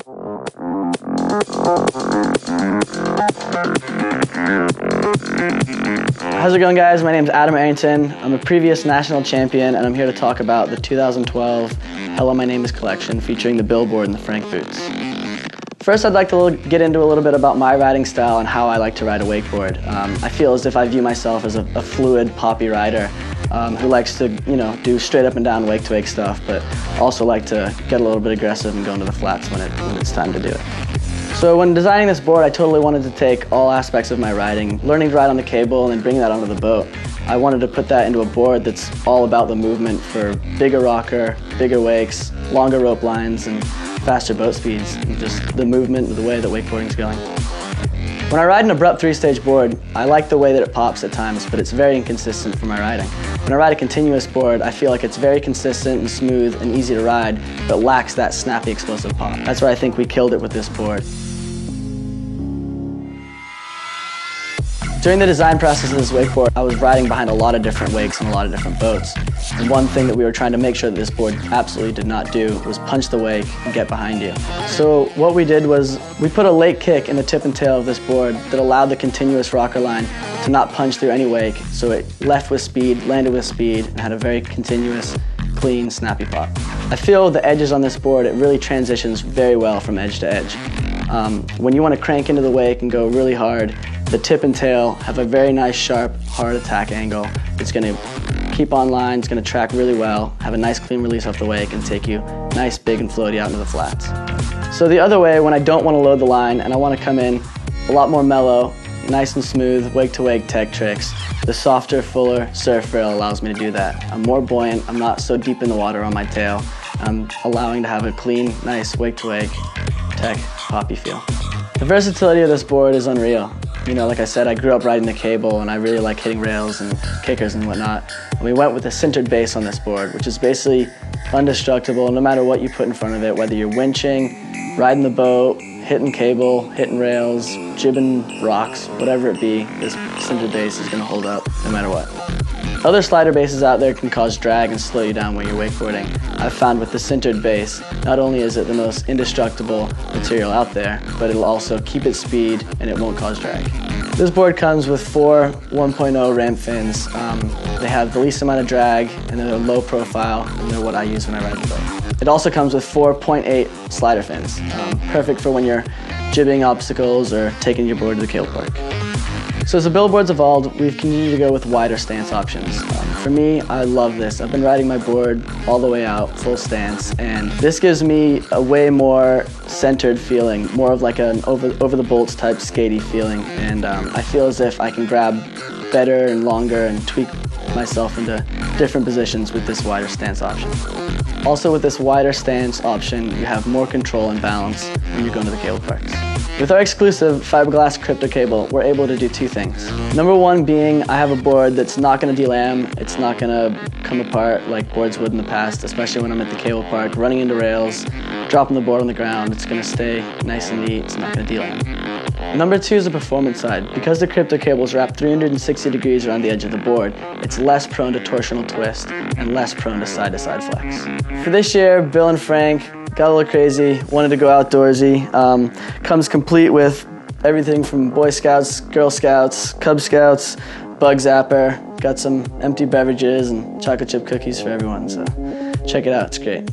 How's it going, guys? My name is Adam Errington. I'm a previous national champion, and I'm here to talk about the 2012 Hello My Name Is collection featuring the billboard and the Frank boots. First, I'd like to get into a little bit about my riding style and how I like to ride a wakeboard. I feel as if I view myself as a fluid, poppy rider who likes to, do straight up and down wake-to-wake stuff, but also like to get a little bit aggressive and go into the flats when it's time to do it. So when designing this board, I totally wanted to take all aspects of my riding, learning to ride on the cable and then bringing that onto the boat. I wanted to put that into a board that's all about the movement for bigger rocker, bigger wakes, longer rope lines, and faster boat speeds, and just the movement and the way that wakeboarding's going. When I ride an abrupt three-stage board, I like the way that it pops at times, but it's very inconsistent for my riding. When I ride a continuous board, I feel like it's very consistent and smooth and easy to ride, but lacks that snappy, explosive pop. That's where I think we killed it with this board. During the design process of this wakeboard, I was riding behind a lot of different wakes and a lot of different boats. And one thing that we were trying to make sure that this board absolutely did not do was punch the wake and get behind you. So what we did was we put a late kick in the tip and tail of this board that allowed the continuous rocker line to not punch through any wake, so it left with speed, landed with speed, and had a very continuous, clean, snappy pop. I feel the edges on this board, it really transitions very well from edge to edge. When you want to crank into the wake and go really hard, the tip and tail have a very nice, sharp, hard attack angle. It's going to keep on line, it's going to track really well, have a nice clean release off the wake, and take you nice, big, and floaty out into the flats. So the other way, when I don't want to load the line and I want to come in a lot more mellow, nice and smooth, wake-to-wake tech tricks, the softer, fuller surf rail allows me to do that. I'm more buoyant, I'm not so deep in the water on my tail. I'm allowing to have a clean, nice wake-to-wake tech poppy feel. The versatility of this board is unreal. Like I said, I grew up riding the cable and I really like hitting rails and kickers and whatnot. And we went with a sintered base on this board, which is basically indestructible no matter what you put in front of it, whether you're winching, riding the boat, hitting cable, hitting rails, jibbing rocks, whatever it be, this sintered base is going to hold up no matter what. Other slider bases out there can cause drag and slow you down when you're wakeboarding. I've found with the sintered base, not only is it the most indestructible material out there, but it'll also keep its speed and it won't cause drag. This board comes with 4 1.0 ramp fins. They have the least amount of drag and they're low profile, and they're what I use when I ride the boat. It also comes with 4 0.8 slider fins, perfect for when you're jibbing obstacles or taking your board to the cable park. So as the billboards evolved, we've continued to go with wider stance options. For me, I love this. I've been riding my board all the way out, full stance, and this gives me a way more centered feeling, more of like an over the bolts type skatey feeling, and I feel as if I can grab better and longer and tweak myself into different positions with this wider stance option. Also with this wider stance option, you have more control and balance when you're going to the cable parks. With our exclusive fiberglass crypto cable, we're able to do 2 things. Number 1 being, I have a board that's not going to delam, it's not going to come apart like boards would in the past, especially when I'm at the cable park, running into rails, dropping the board on the ground. It's going to stay nice and neat, it's not going to delam. Number 2 is the performance side. Because the crypto cable is wrapped 360 degrees around the edge of the board, it's less prone to torsional twist and less prone to side-to-side flex. For this year, Bill and Frank got a little crazy, wanted to go outdoorsy. Comes complete with everything from Boy Scouts, Girl Scouts, Cub Scouts, Bug Zapper. Got some empty beverages and chocolate chip cookies for everyone, so check it out, it's great.